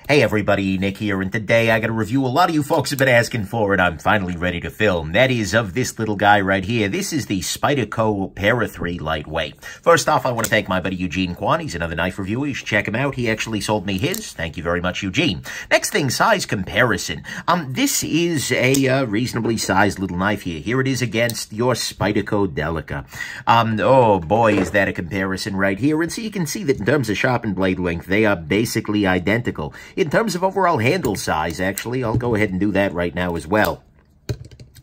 Hey everybody, Nick here, and today I got a review a lot of you folks have been asking for, and I'm finally ready to film. That is of this little guy right here. This is the Spyderco Para3 Lightweight. First off, I want to thank my buddy Eugene Kwan. He's another knife reviewer. You should check him out. He actually sold me his. Thank you very much, Eugene. Next thing, size comparison. This is a reasonably sized little knife here. Here it is against your Spyderco Delica. Oh boy, is that a comparison right here. And so you can see that in terms of sharpened blade length, they are basically identical. In terms of overall handle size, actually, I'll go ahead and do that right now as well.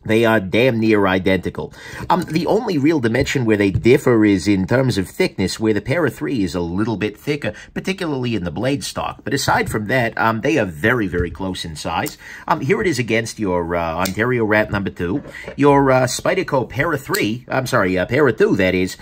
They are damn near identical. The only real dimension where they differ is in terms of thickness, where the Para3 is a little bit thicker, particularly in the blade stock. But aside from that, they are very, very close in size. Here it is against your Ontario Rat number 2, your Spyderco Para2, that is,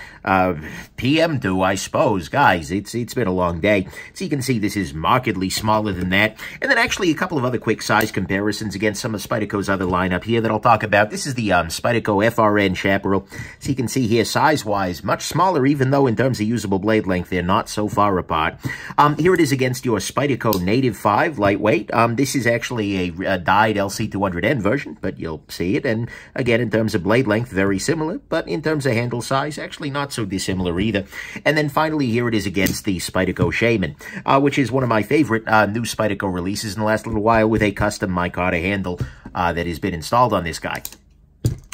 PM2, I suppose. Guys, it's been a long day. So you can see this is markedly smaller than that. And then actually a couple of other quick size comparisons against some of Spyderco's other lineup here that I'll talk about. This is the Spyderco FRN Chaparral. So you can see here, size-wise, much smaller, even though in terms of usable blade length, they're not so far apart. Here it is against your Spyderco Native 5 Lightweight. This is actually a dyed LC200N version, but you'll see it. And again, in terms of blade length, very similar, but in terms of handle size, actually not so dissimilar either. And then finally, here it is against the Spyderco Shaman, which is one of my favorite new Spyderco releases in the last little while, with a custom micarta handle that has been installed on this guy.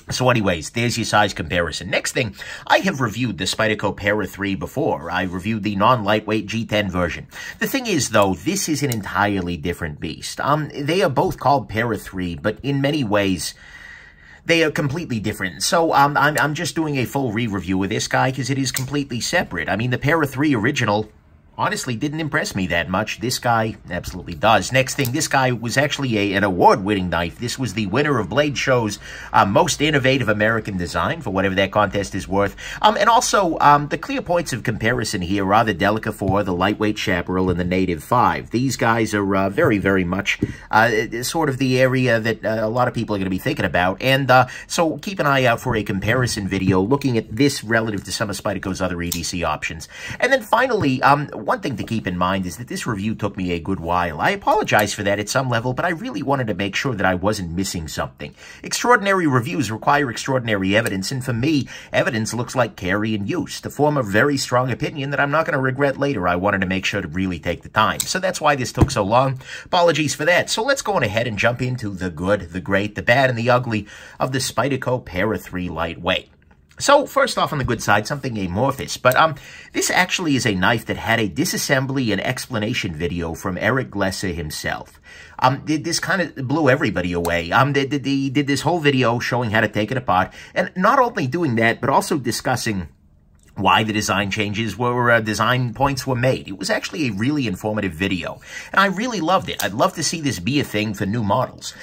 So anyways, there's your size comparison. Next thing, I have reviewed the Spyderco Para3 before. I reviewed the non-lightweight G10 version. The thing is, though, this is an entirely different beast. They are both called Para3, but in many ways, they are completely different. So I'm just doing a full re-review of this guy because it is completely separate. I mean, the Para3 original honestly didn't impress me that much. This guy absolutely does. Next thing, this guy was actually an award-winning knife. This was the winner of Blade Show's Most Innovative American Design, for whatever that contest is worth. And also, the clear points of comparison here are the Delica 4, the Lightweight Chaparral, and the Native 5. These guys are very, very much sort of the area that a lot of people are going to be thinking about. And so keep an eye out for a comparison video looking at this relative to some of Spyderco's other EDC options. And then finally, one thing to keep in mind is that this review took me a good while. I apologize for that at some level, but I really wanted to make sure that I wasn't missing something. Extraordinary reviews require extraordinary evidence, and for me, evidence looks like carry and use to form a very strong opinion that I'm not going to regret later. I wanted to make sure to really take the time. So that's why this took so long. Apologies for that. So let's go on ahead and jump into the good, the great, the bad, and the ugly of the Spyderco Para3 Lightweight. So, first off on the good side, something amorphous, but this actually is a knife that had a disassembly and explanation video from Eric Glesser himself. This kind of blew everybody away. He did this whole video showing how to take it apart, and not only doing that, but also discussing why the design changes design points were made. It was actually a really informative video, and I really loved it. I'd love to see this be a thing for new models.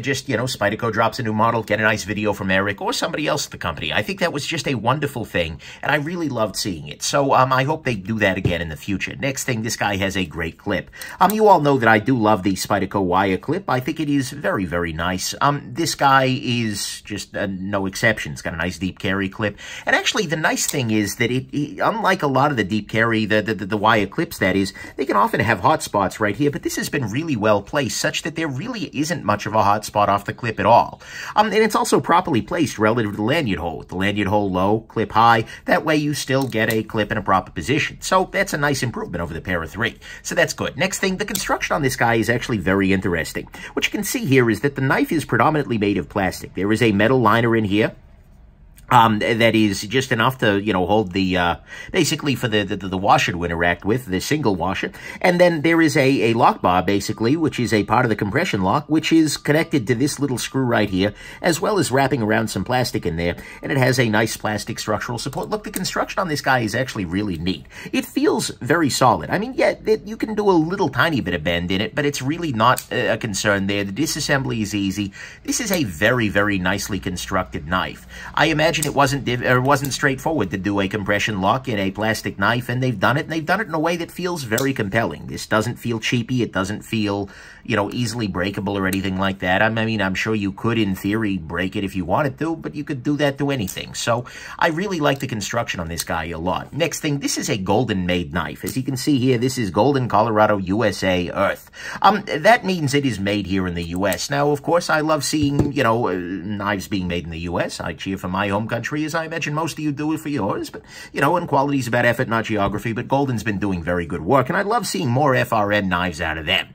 Just, you know, Spyderco drops a new model, get a nice video from Eric or somebody else at the company. I think that was just a wonderful thing, and I really loved seeing it. So, I hope they do that again in the future. Next thing, this guy has a great clip. You all know that I do love the Spyderco wire clip. I think it is very, very nice. This guy is just no exception. It's got a nice deep carry clip, and actually the nice thing is that it unlike a lot of the deep carry, the wire clips, that is, they can often have hot spots right here, but this has been really well placed such that there really isn't much of a hot spot off the clip at all. And it's also properly placed relative to the lanyard hole. With the lanyard hole low, clip high, that way you still get a clip in a proper position. So that's a nice improvement over the Para3. So that's good. Next thing, the construction on this guy is actually very interesting. What you can see here is that the knife is predominantly made of plastic. There is a metal liner in here. That is just enough to, you know, hold the, basically for the washer to interact with, the single washer. And then there is a lock bar, basically, which is a part of the compression lock, which is connected to this little screw right here, as well as wrapping around some plastic in there. And it has a nice plastic structural support. Look, the construction on this guy is actually really neat. It feels very solid. I mean, yeah, you can do a little tiny bit of bend in it, but it's really not a concern there. The disassembly is easy. This is a very, very nicely constructed knife. I imagine imagine it wasn't straightforward to do a compression lock in a plastic knife, and they've done it, and they've done it in a way that feels very compelling. This doesn't feel cheapy. It doesn't feel, you know, easily breakable or anything like that. I mean, I'm sure you could, in theory, break it if you wanted to, but you could do that to anything. So I really like the construction on this guy a lot. Next thing, this is a Golden-made knife. As you can see here, this is Golden, Colorado, USA, Earth. That means it is made here in the U.S. Now, of course, I love seeing, you know, knives being made in the U.S. I cheer for my home country, as I imagine most of you do it for yours. But, you know, and quality is about effort, not geography. But Golden's been doing very good work, and I love seeing more FRN knives out of them.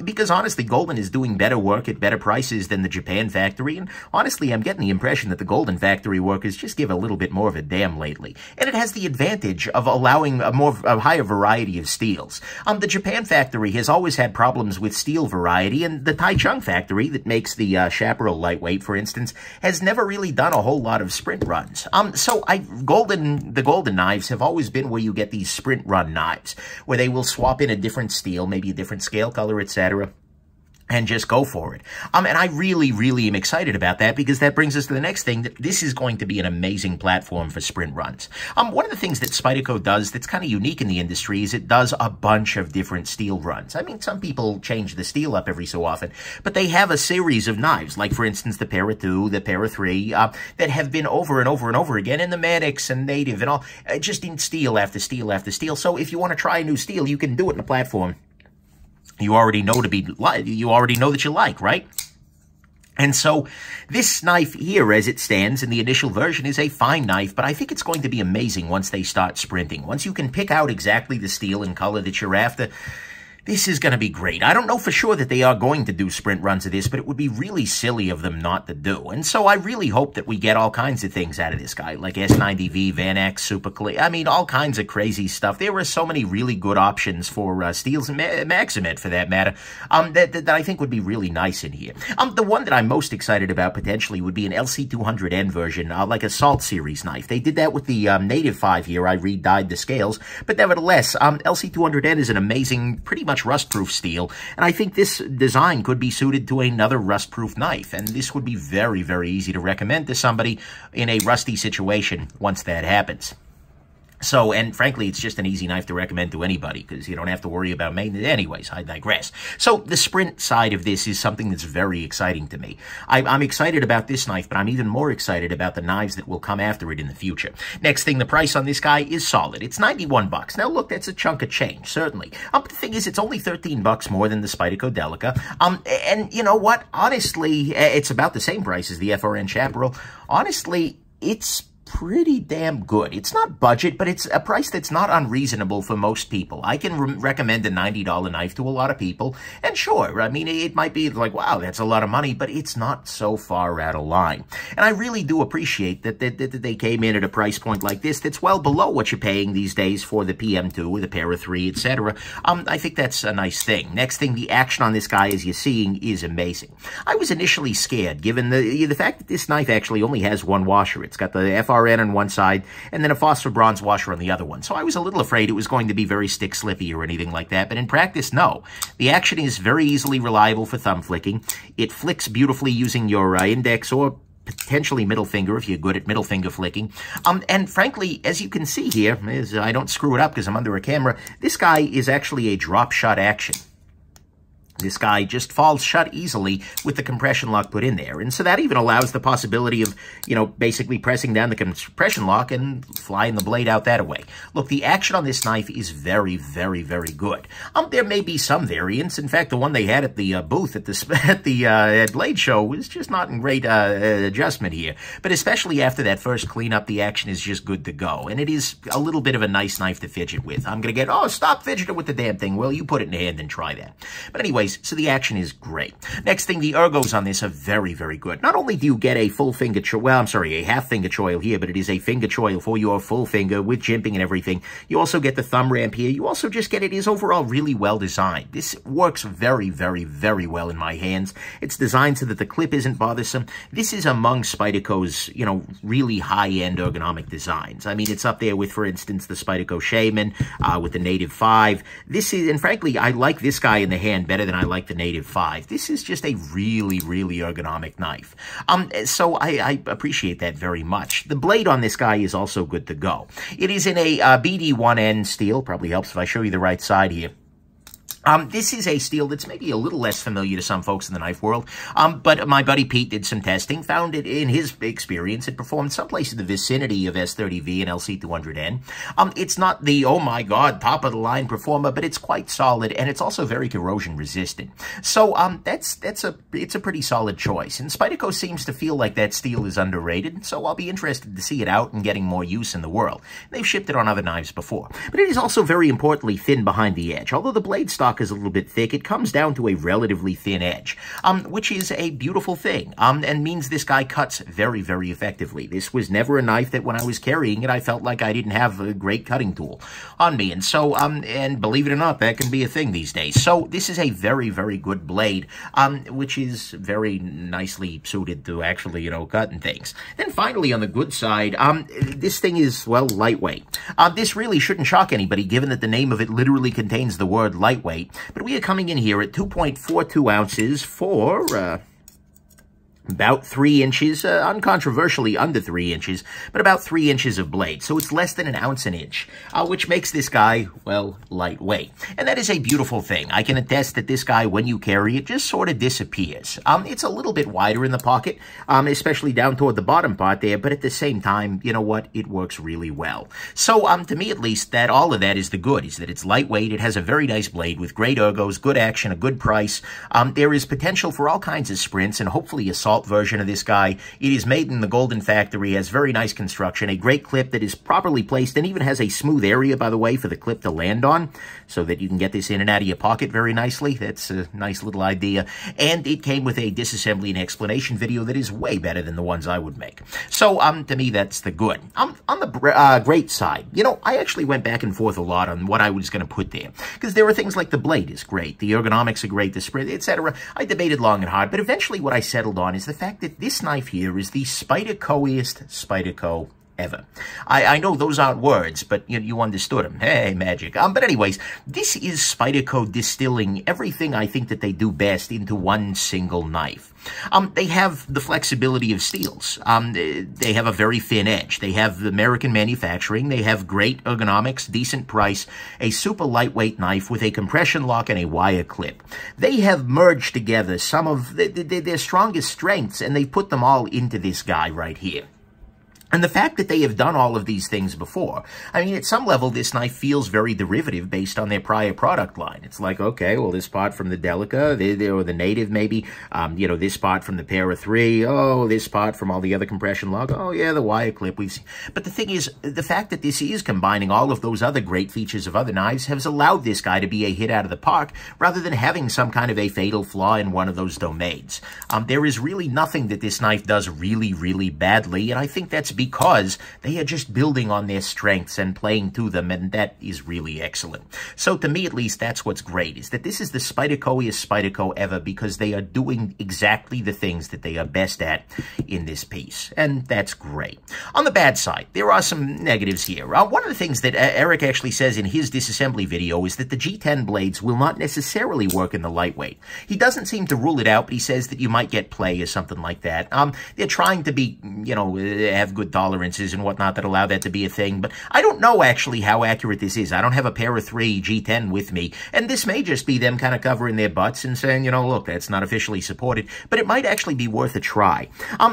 Because, honestly, Golden is doing better work at better prices than the Japan factory. And, honestly, I'm getting the impression that the Golden factory workers just give a little bit more of a damn lately. And it has the advantage of allowing a higher variety of steels. The Japan factory has always had problems with steel variety, and the Taichung factory that makes the Chaparral Lightweight, for instance, has never really done a whole lot of sprint runs. The Golden knives have always been where you get these sprint run knives, where they will swap in a different steel, maybe a different scale color, etc., and just go for it. And I really, really am excited about that, because that brings us to the next thing, that this is going to be an amazing platform for sprint runs. One of the things that Spyderco does that's kind of unique in the industry is it does a bunch of different steel runs. I mean, some people change the steel up every so often, but they have a series of knives, like, for instance, the Para2, the Para3, that have been over and over and over again in the Manix and Native and all, just in steel after steel after steel. So if you want to try a new steel, you can do it in a platform you already know that you like, right? And so this knife here, as it stands in the initial version, is a fine knife, but I think it's going to be amazing once they start sprinting. Once you can pick out exactly the steel and color that you're after, this is going to be great. I don't know for sure that they are going to do sprint runs of this, but it would be really silly of them not to do. And so I really hope that we get all kinds of things out of this guy, like S90V, Vanax, Super Clear. I mean, all kinds of crazy stuff. There are so many really good options for steels and Maximet, for that matter, that I think would be really nice in here. The one that I'm most excited about potentially would be an LC200N version, like a Salt Series knife. They did that with the Native 5 here. I re-dyed the scales, but nevertheless, LC200N is an amazing, pretty much rust-proof steel, and I think this design could be suited to another rust-proof knife, and this would be very, very easy to recommend to somebody in a rusty situation once that happens. So, and frankly, it's just an easy knife to recommend to anybody, because you don't have to worry about maintenance. Anyways, I digress. So the sprint side of this is something that's very exciting to me. I'm excited about this knife, but I'm even more excited about the knives that will come after it in the future. Next thing, the price on this guy is solid. It's $91. Now, look, that's a chunk of change, certainly. But the thing is, it's only $13 more than the Spyderco Delica. And you know what? Honestly, it's about the same price as the FRN Chaparral. Honestly, it's pretty damn good. It's not budget, but it's a price that's not unreasonable for most people. I can recommend a $90 knife to a lot of people, and sure, I mean, it might be like, wow, that's a lot of money, but it's not so far out of line. And I really do appreciate that they came in at a price point like this that's well below what you're paying these days for the PM2 or the Para3, etc. I think that's a nice thing. Next thing, the action on this guy, as you're seeing, is amazing. I was initially scared, given the fact that this knife actually only has one washer. It's got the FRN on one side, and then a phosphor bronze washer on the other one. So I was a little afraid it was going to be very stick slippy or anything like that, but in practice, no. The action is very easily reliable for thumb flicking. It flicks beautifully using your index or potentially middle finger if you're good at middle finger flicking. And frankly, as you can see here, as I don't screw it up because I'm under a camera, this guy is actually a drop shot action. This guy just falls shut easily with the compression lock put in there. And so that even allows the possibility of, you know, basically pressing down the compression lock and flying the blade out that way. Look, the action on this knife is very, very, very good. There may be some variants. In fact, the one they had at the booth at the Blade Show was just not in great adjustment here. But especially after that first cleanup, the action is just good to go. And it is a little bit of a nice knife to fidget with. I'm going to get, oh, stop fidgeting with the damn thing. Well, you put it in your hand and try that. But anyway, so the action is great. Next thing, the ergos on this are very, very good. Not only do you get a full finger, a half finger choil here, but it is a finger choil for your full finger with jimping and everything. You also get the thumb ramp here. You also just get, it is overall really well designed. This works very, very, very well in my hands. It's designed so that the clip isn't bothersome. This is among Spyderco's, you know, really high-end ergonomic designs. I mean, it's up there with, for instance, the Spyderco Shaman, with the Native 5. This is, and frankly, I like this guy in the hand better than than I like the native 5. This is just a really, really ergonomic knife. So I appreciate that very much. The blade on this guy is also good to go. It is in a BD1N steel. Probably helps if I show you the right side here. This is a steel that's maybe a little less familiar to some folks in the knife world, but my buddy Pete did some testing, found it in his experience. It performed someplace in the vicinity of S30V and LC200N. It's not the, oh my god, top-of-the-line performer, but it's quite solid, and it's also very corrosion-resistant. So it's a pretty solid choice, and Spyderco seems to feel like that steel is underrated, so I'll be interested to see it out and getting more use in the world. They've shipped it on other knives before, but it is also very importantly thin behind the edge. Although the blade stock is a little bit thick, it comes down to a relatively thin edge, which is a beautiful thing, and means this guy cuts very, very effectively. This was never a knife that when I was carrying it, I felt like I didn't have a great cutting tool on me, and so, and believe it or not, that can be a thing these days. So this is a very, very good blade, which is very nicely suited to actually, you know, cutting things. Then finally, on the good side, this thing is, well, lightweight. This really shouldn't shock anybody, given that the name of it literally contains the word lightweight. But we are coming in here at 2.42 ounces for about 3 inches, uncontroversially under 3 inches, but about 3 inches of blade. So it's less than an ounce an inch, which makes this guy, well, lightweight. And that is a beautiful thing. I can attest that this guy, when you carry it, just sort of disappears. It's a little bit wider in the pocket, especially down toward the bottom part there, but at the same time, you know what? It works really well. So, to me at least, that all of that is the good, is that it's lightweight, it has a very nice blade with great ergos, good action, a good price. There is potential for all kinds of sprints, and hopefully a salt version of this guy. It is made in the Golden Factory, has very nice construction, a great clip that is properly placed, and even has a smooth area, by the way, for the clip to land on, so that you can get this in and out of your pocket very nicely. That's a nice little idea. And it came with a disassembly and explanation video that is way better than the ones I would make. So, to me, that's the good. On the great side, you know, I actually went back and forth a lot on what I was going to put there, because there are things like the blade is great, the ergonomics are great, the sprint, etc. I debated long and hard, but eventually what I settled on is the fact that this knife here is the Spydercoiest Spyderco ever. I know those aren't words, but you understood them. Hey, magic. But anyways, this is Spyderco distilling everything I think that they do best into one single knife. They have the flexibility of steels. They have a very thin edge. They have the American manufacturing. They have great ergonomics, decent price, a super lightweight knife with a compression lock and a wire clip. They have merged together some of their strongest strengths, and they put them all into this guy right here. And the fact that they have done all of these things before, I mean, at some level, this knife feels very derivative based on their prior product line. It's like, okay, well, this part from the Delica, or the Native, maybe, you know, this part from the Para3, oh, this part from all the other compression lock, oh, yeah, the wire clip we've seen. But the thing is, the fact that this is combining all of those other great features of other knives has allowed this guy to be a hit out of the park, rather than having some kind of a fatal flaw in one of those domains. There is really nothing that this knife does really, really badly, and I think that's because they are just building on their strengths and playing to them, and that is really excellent. So to me, at least, that's what's great, is that this is the Spydercoiest Spyderco ever, because they are doing exactly the things that they are best at in this piece, and that's great. On the bad side, there are some negatives here. One of the things that Eric actually says in his disassembly video is that the G10 blades will not necessarily work in the lightweight. He doesn't seem to rule it out, but he says that you might get play or something like that. They're trying to be, you know, have good tolerances and whatnot that allow that to be a thing, but I don't know actually how accurate this is. I don't have a Para3 G10 with me, and this may just be them kind of covering their butts and saying, you know, look, that's not officially supported, but it might actually be worth a try.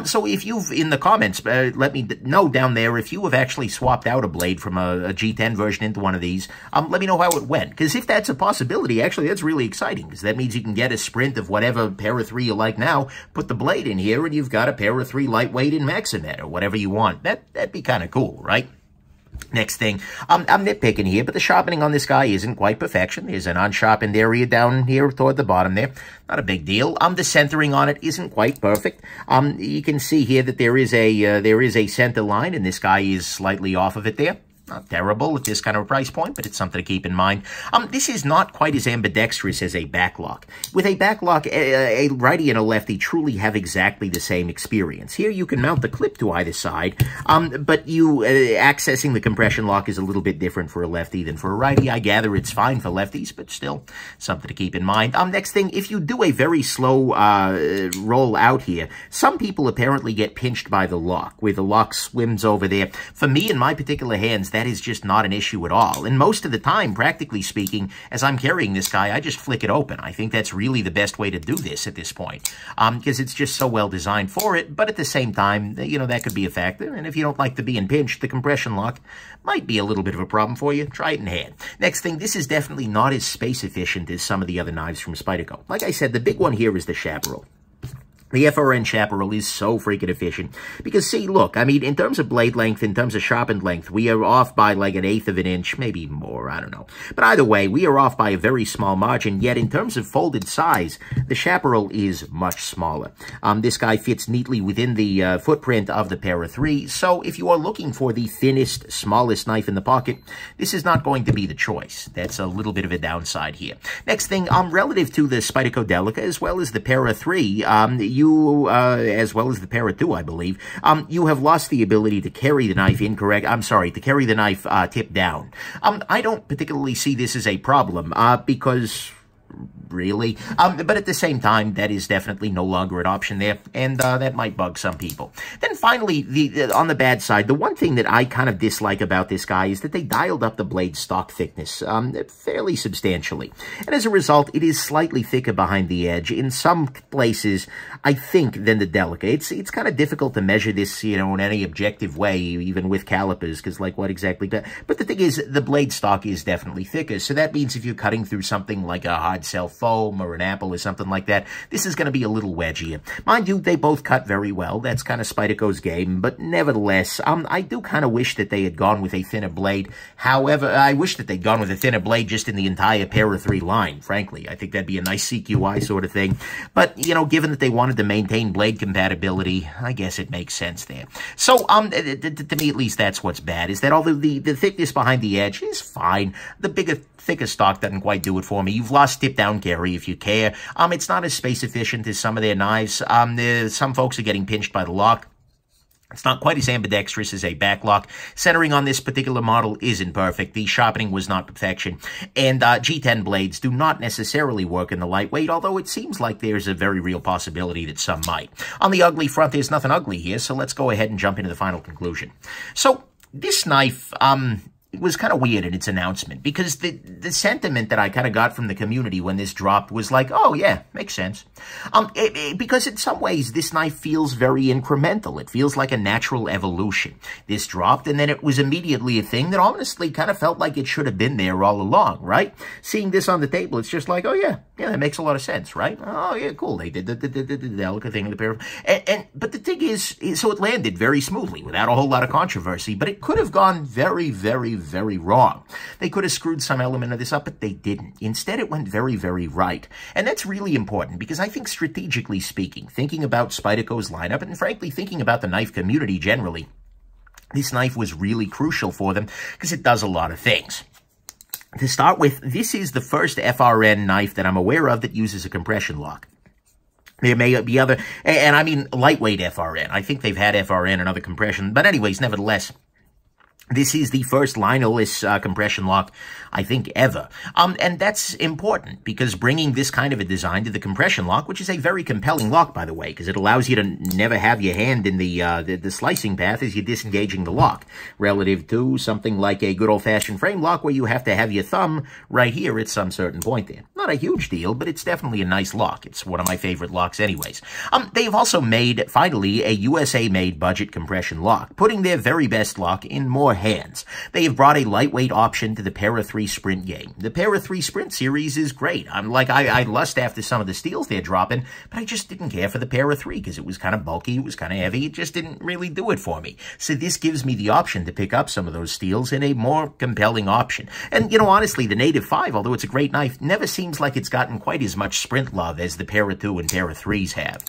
So if you've, in the comments, let me know down there if you have actually swapped out a blade from a G10 version into one of these. Let me know how it went, because if that's a possibility, actually, that's really exciting, because that means you can get a sprint of whatever Para3 you like now, put the blade in here, and you've got a Para3 lightweight in Maximet, or whatever you want. That'd be kind of cool, right? Next thing, I'm nitpicking here, but the sharpening on this guy isn't quite perfection. There's an unsharpened area down here toward the bottom there. Not a big deal. The centering on it isn't quite perfect. You can see here that there is a center line, and this guy is slightly off of it there. Not terrible at this kind of a price point, but it's something to keep in mind. This is not quite as ambidextrous as a backlock. With a backlock, a righty and a lefty truly have exactly the same experience. Here you can mount the clip to either side, but accessing the compression lock is a little bit different for a lefty than for a righty. I gather it's fine for lefties, but still something to keep in mind. Next thing, if you do a very slow roll out here, some people apparently get pinched by the lock, where the lock swims over there. For me, in my particular hands, that is just not an issue at all. And most of the time, practically speaking, as I'm carrying this guy, I just flick it open. I think that's really the best way to do this at this point, because it's just so well designed for it. But at the same time, you know, that could be a factor. And if you don't like the being pinched, the compression lock might be a little bit of a problem for you. Try it in hand. Next thing, this is definitely not as space efficient as some of the other knives from Spyderco. Like I said, the big one here is the Shabazz. The FRN Chaparral is so freaking efficient because, see, look, I mean, in terms of blade length, in terms of sharpened length, we are off by like 1/8 of an inch, maybe more, I don't know. But either way, we are off by a very small margin, yet in terms of folded size, the Chaparral is much smaller. This guy fits neatly within the footprint of the Para3, so if you are looking for the thinnest, smallest knife in the pocket, this is not going to be the choice. That's a little bit of a downside here. Next thing, relative to the Spyderco Delica, as well as the Para3, as well as the Para2, I believe, you have lost the ability to carry the knife to carry the knife tip down. I don't particularly see this as a problem, because really. But at the same time, that is definitely no longer an option there, and that might bug some people. Then finally, on the bad side, the one thing that I kind of dislike about this guy is that they dialed up the blade stock thickness fairly substantially. And as a result, it is slightly thicker behind the edge in some places, I think, than the Delica. It's kind of difficult to measure this, you know, in any objective way, even with calipers, because, like, what exactly? But the thing is, the blade stock is definitely thicker, so that means if you're cutting through something like a hard self foam or an apple or something like that, this is going to be a little wedgier. Mind you, they both cut very well. That's kind of Spyderco's game, but nevertheless, I do kind of wish that they had gone with a thinner blade. However, I wish that they'd gone with a thinner blade just in the entire Para3 line, frankly. I think that'd be a nice CQI sort of thing. But, you know, given that they wanted to maintain blade compatibility, I guess it makes sense there. So, to me at least, that's what's bad, is that although the thickness behind the edge is fine, the thicker stock doesn't quite do it for me. You've lost tip-down carry if you care. It's not as space-efficient as some of their knives. Some folks are getting pinched by the lock. It's not quite as ambidextrous as a backlock. Centering on this particular model isn't perfect. The sharpening was not perfection. And G10 blades do not necessarily work in the lightweight, although it seems like there's a very real possibility that some might. On the ugly front, there's nothing ugly here, so let's go ahead and jump into the final conclusion. So, this knife, it was kind of weird in its announcement, because the sentiment that I kind of got from the community when this dropped was like, oh yeah, makes sense. Because in some ways, this knife feels very incremental. It feels like a natural evolution. This dropped, and then it was immediately a thing that honestly kind of felt like it should have been there all along, right? Seeing this on the table, it's just like, oh yeah, that makes a lot of sense, right? Oh yeah, cool. They did the Delica thing in the pair. But the thing is, so it landed very smoothly without a whole lot of controversy, but it could have gone very, very, very wrong. They could have screwed some element of this up, but they didn't. Instead, it went very, very right. And that's really important, because I think strategically speaking, thinking about Spyderco's lineup, and frankly, thinking about the knife community generally, this knife was really crucial for them, because it does a lot of things. To start with, this is the first FRN knife that I'm aware of that uses a compression lock. There may be other, and I mean lightweight FRN. I think they've had FRN and other compression, but anyways, nevertheless, this is the first lineless compression lock, I think, ever. And that's important, because bringing this kind of a design to the compression lock, which is a very compelling lock, by the way, because it allows you to never have your hand in the slicing path as you're disengaging the lock, relative to something like a good old-fashioned frame lock where you have to have your thumb right here at some certain point there. Not a huge deal, but it's definitely a nice lock. It's one of my favorite locks anyways. They've also made, finally, a USA-made budget compression lock, putting their very best lock in more hands. They have brought a lightweight option to the Para3 Sprint game. The Para3 Sprint series is great. I lust after some of the steels they're dropping, but I just didn't care for the Para3 because it was kind of bulky, it was kind of heavy, it just didn't really do it for me. So this gives me the option to pick up some of those steels in a more compelling option. And, you know, honestly, the Native 5, although it's a great knife, never seems like it's gotten quite as much sprint love as the Para2 and Para3s have.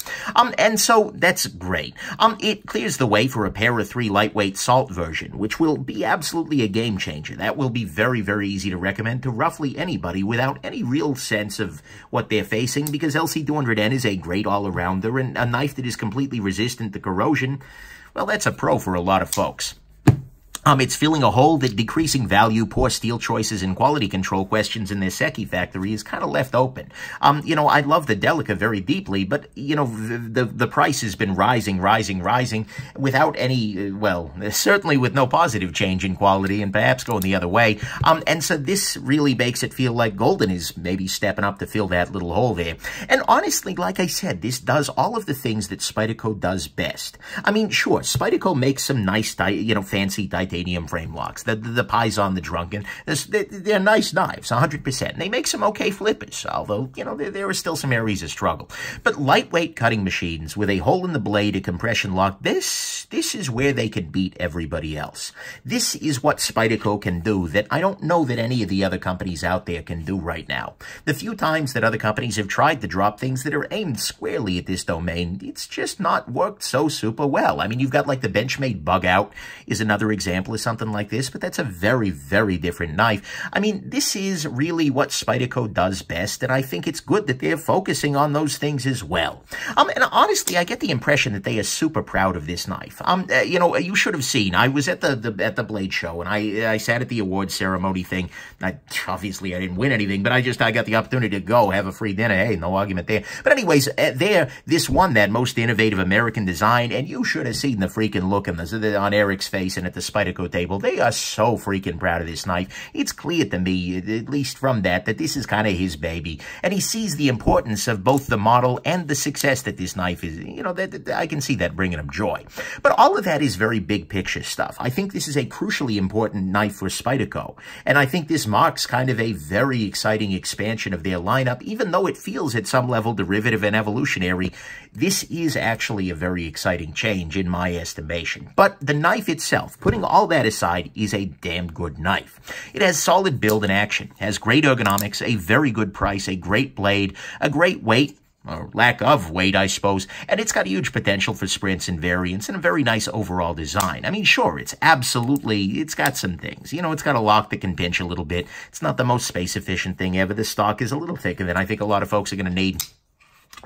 And so that's great. It clears the way for a Para3 lightweight salt version, which will be absolutely a game changer. That will be very, very easy to recommend to roughly anybody without any real sense of what they're facing, because LC200N is a great all-arounder, and a knife that is completely resistant to corrosion, well, that's a pro for a lot of folks. It's filling a hole that decreasing value, poor steel choices, and quality control questions in their Seki factory is kind of left open. You know, I love the Delica very deeply, but, you know, the price has been rising without any, well, certainly with no positive change in quality and perhaps going the other way. And so this really makes it feel like Golden is maybe stepping up to fill that little hole there. And honestly, like I said, this does all of the things that Spyderco does best. I mean, sure, Spyderco makes some nice, fancy titanium frame locks. The Pison, the Drunken, they're nice knives, 100%. They make some okay flippers, although, you know, there are still some areas of struggle. But lightweight cutting machines with a hole in the blade, a compression lock, this is where they can beat everybody else. This is what Spyderco can do that I don't know that any of the other companies out there can do right now. The few times that other companies have tried to drop things that are aimed squarely at this domain, it's just not worked so super well. I mean, you've got like the Benchmade Bug Out is another example of something like this, but that's a very, very different knife. I mean, this is really what Spyderco does best, and I think it's good that they're focusing on those things as well. And honestly, I get the impression that they are super proud of this knife. You know, you should have seen, I was at the Blade Show, and I sat at the awards ceremony thing. Obviously, I didn't win anything, but I got the opportunity to go have a free dinner. Hey, no argument there. But anyways, this won that most innovative American design, and you should have seen the freaking look on Eric's face and at the Spyderco table. They are so freaking proud of this knife. It's clear to me, at least from that this is kind of his baby. And he sees the importance of both the model and the success that this knife is. You know, I can see that bringing him joy. But all of that is very big picture stuff. I think this is a crucially important knife for Spyderco. And I think this marks kind of a very exciting expansion of their lineup, even though it feels at some level derivative and evolutionary. This is actually a very exciting change in my estimation. But the knife itself, putting all that aside, is a damn good knife. It has solid build and action, has great ergonomics, a very good price, a great blade, a great weight, or lack of weight, I suppose, and it's got huge potential for sprints and variants, and a very nice overall design. I mean, sure, it's got some things. You know, it's got a lock that can pinch a little bit. It's not the most space-efficient thing ever. The stock is a little thicker than I think a lot of folks are going to need.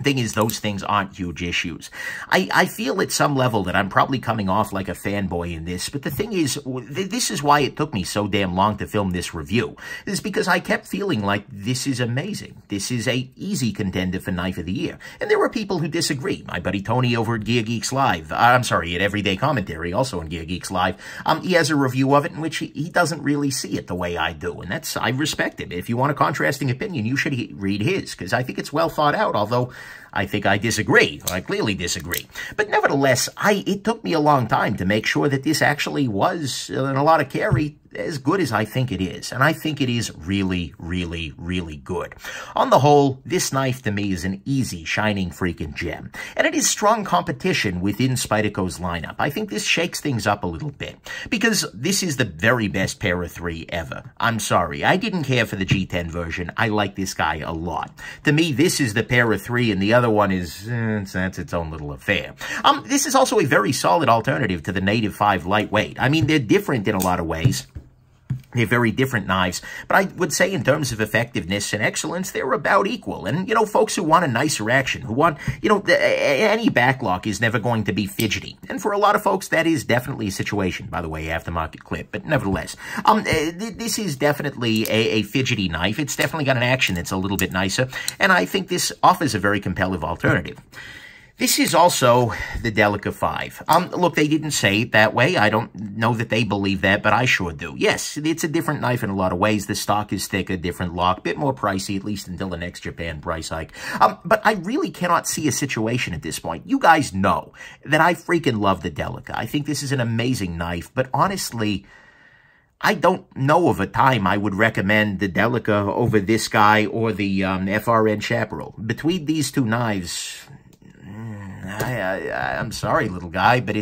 Thing is, those things aren't huge issues. I feel at some level that I'm probably coming off like a fanboy in this, but the thing is, this is why it took me so damn long to film this review, is because I kept feeling like this is amazing. This is a easy contender for Knife of the Year. And there were people who disagree. My buddy Tony over at Gear Geeks Live, at Everyday Commentary, also on Gear Geeks Live, he has a review of it in which he doesn't really see it the way I do, and I respect it. If you want a contrasting opinion, you should read his, because I think it's well thought out, although I think I disagree. I clearly disagree. But nevertheless, it took me a long time to make sure that this actually was, in a lot of carry, as good as I think it is. And I think it is really, really, really good. On the whole, this knife to me is an easy, shining freaking gem. And it is strong competition within Spyderco's lineup. I think this shakes things up a little bit, because this is the very best Para3 ever. I'm sorry, I didn't care for the G10 version. I like this guy a lot. To me, this is the Para3, and the other one is, that's its own little affair. This is also a very solid alternative to the Native 5 Lightweight. I mean, they're different in a lot of ways. They're very different knives, but I would say in terms of effectiveness and excellence, they're about equal. And, you know, folks who want a nicer action, who want, you know, any backlock is never going to be fidgety. And for a lot of folks, that is definitely a situation, by the way, aftermarket clip. But nevertheless, this is definitely a fidgety knife. It's definitely got an action that's a little bit nicer. And I think this offers a very compelling alternative. This is also the Delica 5. Look, they didn't say it that way. I don't know that they believe that, but I sure do. Yes, it's a different knife in a lot of ways. The stock is thicker, different lock, bit more pricey, at least until the next Japan price hike. But I really cannot see a situation at this point. You guys know that I freaking love the Delica. I think this is an amazing knife, but honestly, I don't know of a time I would recommend the Delica over this guy or the FRN Chaparral. Between these two knives, I'm sorry, little guy, but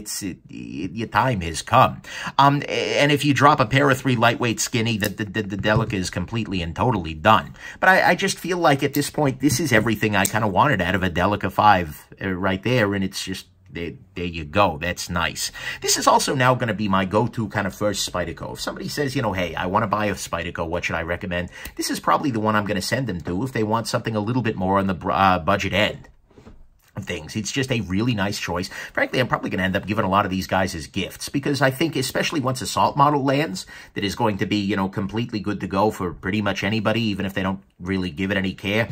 your time has come. And if you drop a Para3 Lightweight Skinny, the Delica is completely and totally done. But I just feel like at this point, this is everything I kind of wanted out of a Delica 5 right there, and it's just there you go. That's nice. This is also now going to be my go-to kind of first Spyderco. If somebody says, you know, hey, I want to buy a Spyderco, what should I recommend? This is probably the one I'm going to send them to if they want something a little bit more on the budget end of things. It's just a really nice choice. Frankly, I'm probably going to end up giving a lot of these guys as gifts because I think, especially once a salt model lands, that is going to be, you know, completely good to go for pretty much anybody, even if they don't really give it any care.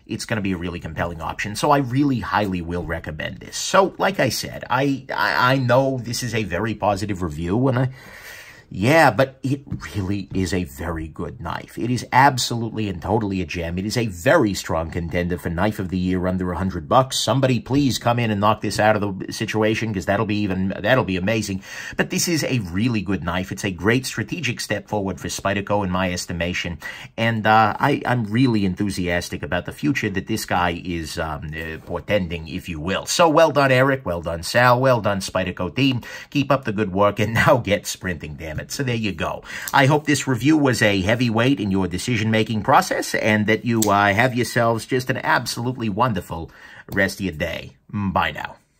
It's going to be a really compelling option. So I really highly will recommend this. So, like I said, I know this is a very positive review, and yeah, but it really is a very good knife. It is absolutely and totally a gem. It is a very strong contender for Knife of the Year under $100. Somebody please come in and knock this out of the situation, because that'll be amazing. But this is a really good knife. It's a great strategic step forward for Spyderco in my estimation. And I'm really enthusiastic about the future that this guy is portending, if you will. So well done, Eric. Well done, Sal. Well done, Spyderco team. Keep up the good work, and now get sprinting, damn it. So there you go. I hope this review was a heavyweight in your decision-making process, and that you have yourselves just an absolutely wonderful rest of your day. Bye now.